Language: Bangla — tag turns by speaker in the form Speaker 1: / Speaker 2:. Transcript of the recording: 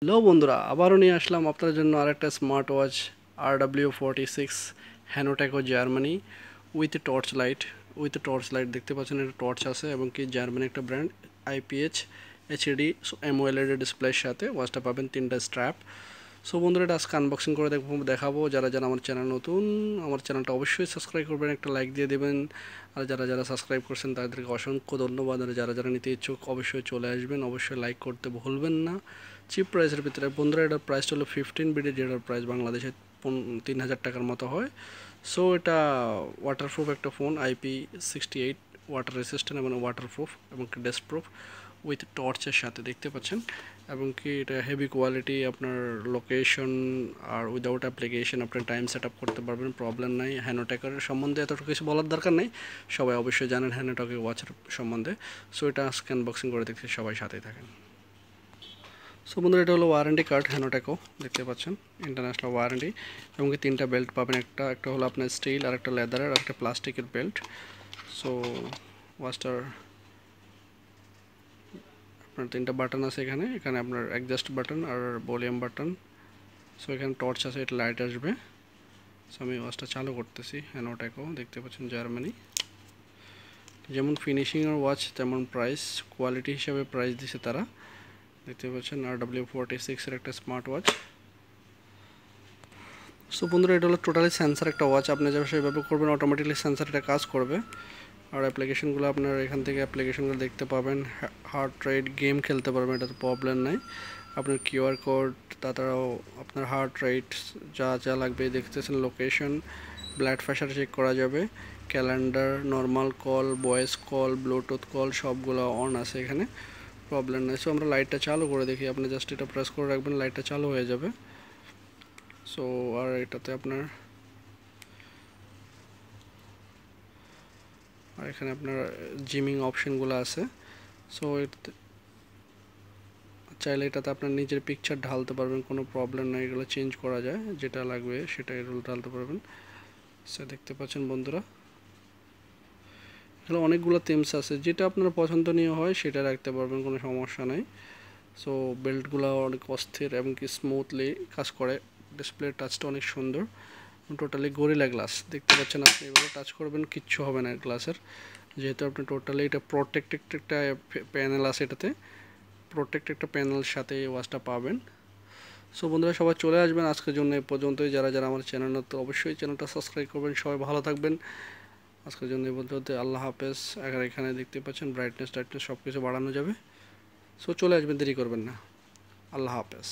Speaker 1: হ্যালো বন্ধুরা, আবারও নিয়ে আসলাম আপনাদের জন্য আরেকটা স্মার্ট ওয়াচ RW46 হ্যানোটেকো জার্মানি উইথ টর্চ লাইট দেখতে পাচ্ছেন। এটা টর্চ আছে এবং কি জার্মানি একটা ব্র্যান্ড, IPH HID AMOLED ডিসপ্লের সাথে ওয়াচটা পাবেন, 3টা স্ট্র্যাপ। সো বন্ধুরা, এটা আজকে আনবক্সিং করে দেখাবো। যারা যারা আমার চ্যানেল নতুন, আমার চ্যানেলটা অবশ্যই সাবস্ক্রাইব করবেন, একটা লাইক দিয়ে দেবেন। আর যারা যারা সাবস্ক্রাইব করছেন তাদেরকে অসংখ্য ধন্যবাদ। আর যারা যারা নিতে ইচ্ছুক অবশ্যই চলে আসবেন, অবশ্যই লাইক করতে ভুলবেন না। চিপ প্রাইসের ভিতরে বন্ধুরা, এটার প্রাইসটা হলো 15 BD, যেটার প্রাইস বাংলাদেশে 3000 টাকার মতো হয়। সো এটা ওয়াটারপ্রুফ একটা ফোন, IP68 ওয়াটার রেসিস্ট্যান্ট এবং ওয়াটারপ্রুফ এবং ডেস্ক প্রুফ উইথ টর্চের সাথে দেখতে পাচ্ছেন। এবং কি এটা হেভি কোয়ালিটি, আপনার লোকেশন আর উইদাউট অ্যাপ্লিকেশন আপনার টাইম সেট আপ করতে পারবেন, প্রবলেম নাই। হ্যানোটেকের সম্বন্ধে এতটুকু কিছু বলার দরকার নেই, সবাই অবশ্যই জানেন হ্যানোটেকের ওয়াচের সম্বন্ধে। সো এটা আজকে আনবক্সিং করে দেখতে সবাই সাথেই থাকেন। সো বন্ধুরা, এটা হলো ওয়ারেন্টি কার্ড হ্যানোটেকো, দেখতে পাচ্ছেন ইন্টারন্যাশনাল ওয়ারেন্টি। এবং কি 3টা বেল্ট পাবেন, একটা হলো আপনার স্টিল, আর একটা লেদারের, আর একটা প্লাস্টিকের বেল্ট। সো ওয়াচটার আপনার 3টা বাটন আছে এখানে এখানে আপনার অ্যাডজাস্ট বাটন আর ভলিউম বাটন। সো এখানে টর্চ আছে, এটা লাইট আসবে। সো আমি ওয়াচটা চালু করতেছি। হ্যানোটেকো দেখতে পাচ্ছেন জার্মানি। যেমন ফিনিশিংয়ের ওয়াচ তেমন প্রাইস, কোয়ালিটি হিসাবে প্রাইস দিছে তারা, দেখতে পাচ্ছেন। RW46 এর একটা স্মার্ট ওয়াচ। সো বন্ধুরা, এটা হলো টোটালি সেন্সার একটা ওয়াচ। আপনি যা সেভাবে করবেন অটোমেটিকলি সেন্সারটা কাজ করবে। আর অ্যাপ্লিকেশনগুলো আপনার এখান থেকে অ্যাপ্লিকেশনগুলো দেখতে পাবেন। হার্ট রেট, গেম খেলতে পারবেন, এটাতে প্রবলেম নাই। আপনার QR কোড, তাছাড়াও আপনার হার্ট রেট, যা যা লাগবে দেখতেছেন। লোকেশন, ব্লাড প্রেশার চেক করা যাবে, calendar, normal call, voice call, Bluetooth call সবগুলো অন আছে এখানে, প্রবলেম নেই। সো আমরা লাইটটা চালু করে দেখি, আপনি জাস্ট এটা প্রেস করে রাখবেন, লাইটটা চালু হয়ে যাবে। সো আর এটাতে আপনার আর এখানে আপনার জিমিং অপশনগুলো আছে। সো এটাতে চাইলে এটাতে আপনার নিজের পিকচার ঢালতে পারবেন, কোনো প্রবলেম নেই। এগুলো চেঞ্জ করা যায়, যেটা লাগবে সেটা এগুলো ঢালতে পারবেন। সো দেখতে পাচ্ছেন বন্ধুরা, এগুলো অনেকগুলো থিমস আছে, যেটা আপনার পছন্দনীয় হয় সেটা রাখতে পারবেন, কোনো সমস্যা নেই। সো বেল্টগুলো অনেক অস্থির এবং কি স্মুথলি কাজ করে। ডিসপ্লে টাচটা অনেক সুন্দর, টোটালি গরিলা গ্লাস দেখতে পাচ্ছেন। আপনি এভাবে টাচ করবেন, কিচ্ছু হবে না গ্লাসের, যেহেতু আপনি টোটালি এটা প্রোটেক্টেড একটা প্যানেল আছে, এটাতে প্রোটেক্ট একটা প্যানেলের সাথে এই ওয়াচটা পাবেন। সো বন্ধুরা, সবাই চলে আসবেন। আজকের জন্য এ পর্যন্তই। যারা যারা আমার চ্যানেল তো অবশ্যই চ্যানেলটা সাবস্ক্রাইব করবেন। সবাই ভালো থাকবেন। আজকের জন্য এ পর্যন্ত, আল্লাহ হাফেজ। এখানে দেখতে পাচ্ছেন ব্রাইটনেস টাইটনেস সব কিছু বাড়ানো যাবে। সো চলে আসবেন, দেরি করবেন না। আল্লাহ হাফেজ।